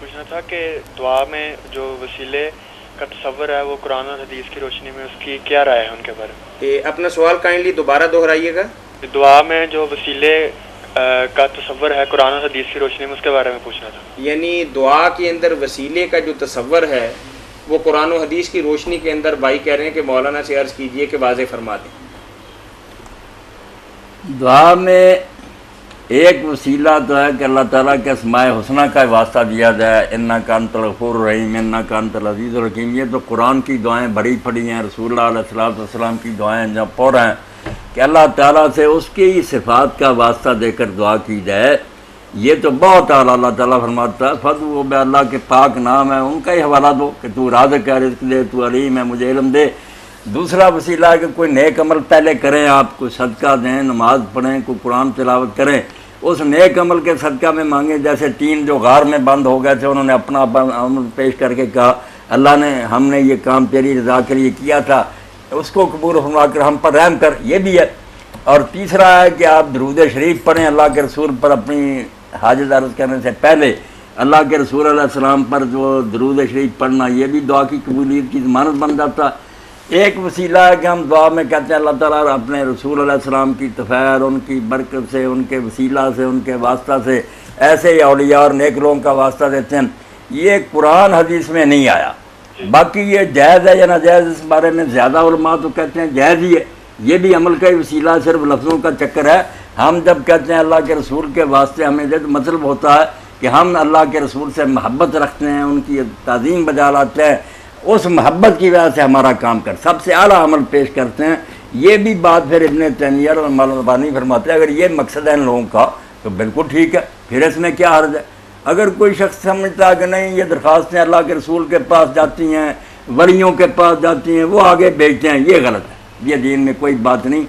پوچھنا تھا کہ دعا میں جو وسیلے کا تصور ہے وہ قرآن اور حدیث کی روشنی میں اس کی کیا رائے ہے ان کے بارے میں؟ اپنا سوال کائنڈلی دوبارہ دہرائیے گا. دعا میں جو وسیلے کا تصور ہے قرآن اور حدیث کی روشنی میں اس کے بارے میں پوچھنا تھا. یعنی دعا کے اندر وسیلے کا جو تصور ہے وہ قرآن و حدیث کی روشنی کے اندر بھائی کہہ رہے ہیں کہ مولانا سے عرض کیجئے کہ واضح فرما دیں. دعا میں ایک وسیلہ تو ہے کہ اللہ تعالیٰ کے اسماء حسنہ کا واسطہ دیا جائے. انک انت الغفور الرحیم، انک انت العزیز الحکیم. یہ تو قرآن کی دعائیں بڑی پڑی ہیں، رسول اللہ علیہ الصلوۃ والسلام کی دعائیں جہاں پڑھ رہے ہیں کہ اللہ تعالیٰ سے اس کی صفات کا واسطہ دے کر دعا کی جائے. یہ تو بہت اعلیٰ. اللہ تعالیٰ فرماتا ہے فضو بے، اللہ کے پاک نام ہے ان کا ہی حوالہ دو کہ تو رازق ہے، رزق دے، تو علیم ہے، مجھے علم دے. دوسرا وسیلہ ہے کہ کوئی نیک عمل پہلے کریں، آپ کوئی صدقہ دیں، نماز پڑھیں، کوئی قرآن تلاوت کریں، اس نیک عمل کے صدقہ میں مانگیں. جیسے 3 جو غار میں بند ہو گئے تھے، انہوں نے اپنا عمل پیش کر کے کہا اللہ نے ہم نے یہ کام تیری رضا کے لیے کیا تھا، اس کو قبول فرما کر ہم پر رحم کر. یہ بھی ہے. اور تیسرا ہے کہ آپ درود شریف پڑھیں اللہ کے رسول پر. اپنی حاجت عرض کرنے سے پہلے اللہ کے رسول علیہ السلام پر جو درود شریف پڑھنا، یہ بھی دعا کی قبولیت کی ضمانت بن جاتا. ایک وسیلہ ہے کہ ہم دعا میں کہتے ہیں اللہ تعالیٰ اپنے رسول علیہ السلام کی طفیل، ان کی برکت سے، ان کے وسیلہ سے، ان کے واسطہ سے ایسے ہی اولیاء اور نیک لوگوں کا واسطہ دیتے ہیں. یہ قرآن حدیث میں نہیں آیا. باقی یہ جائز ہے یا ناجائز، اس بارے میں زیادہ علماء تو کہتے ہیں جائز ہی ہے. یہ بھی عمل کا ہی وسیلہ، صرف لفظوں کا چکر ہے. ہم جب کہتے ہیں اللہ کے رسول کے واسطے ہمیں دے، تو مطلب ہوتا ہے کہ ہم اللہ کے رسول سے محبت رکھتے ہیں، ان کی تعظیم بجا لاتے ہیں، اس محبت کی وجہ سے ہمارا کام کر سب سے اعلیٰ عمل پیش کرتے ہیں. یہ بھی بات پھر ابن تیمیہ اور مولانا البانی فرماتے ہیں اگر یہ مقصد ہے ان لوگوں کا تو بالکل ٹھیک ہے، پھر اس میں کیا حرج ہے. اگر کوئی شخص سمجھتا ہے کہ نہیں یہ درخواستیں اللہ کے رسول کے پاس جاتی ہیں، ولیوں کے پاس جاتی ہیں، وہ آگے بھیجتے ہیں، یہ غلط ہے. یہ دین میں کوئی بات نہیں.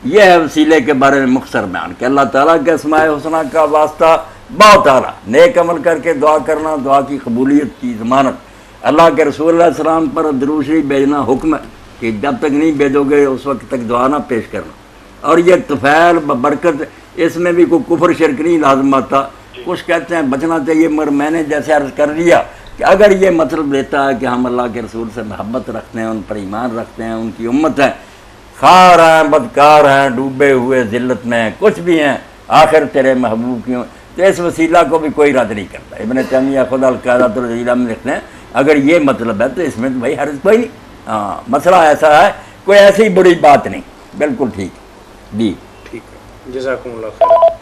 یہ ہے وسیلے کے بارے میں مختصر بیان کہ اللہ تعالیٰ کے اسماء حسنہ کا واسطہ بہت اعلیٰ. نیک عمل کر کے دعا کرنا دعا کی قبولیت کی ضمانت. اللہ کے رسول اللہ علیہ السلام پر درود شریف بھیجنا حکم ہے کہ جب تک نہیں بھیجو گے اس وقت تک دعا نہ پیش کرنا. اور یہ طفیل برکت، اس میں بھی کوئی کفر شرک نہیں لازم آتا. کچھ کہتے ہیں بچنا چاہیے، مگر میں نے جیسے عرض کر دیا کہ اگر یہ مطلب دیتا ہے کہ ہم اللہ کے رسول سے محبت رکھتے ہیں، ان پر ایمان رکھتے ہیں، ان کی امت ہیں، خار ہیں، بدکار ہیں، ڈوبے ہوئے ذلت میں ہیں، کچھ بھی ہیں، آخر تیرے محبوب کیوں، تو اس وسیلہ کو بھی کوئی رد نہیں کرتا. ابن تیمیہ خود القاعدۃ الجلیلہ میں لکھتے ہیں اگر یہ مطلب ہے تو اس میں تو بھائی حرج کوئی نہیں. ہاں مسئلہ ایسا ہے، کوئی ایسی بڑی بات نہیں. بالکل ٹھیک جی. ٹھیک ہے، جزاکم اللہ خیر.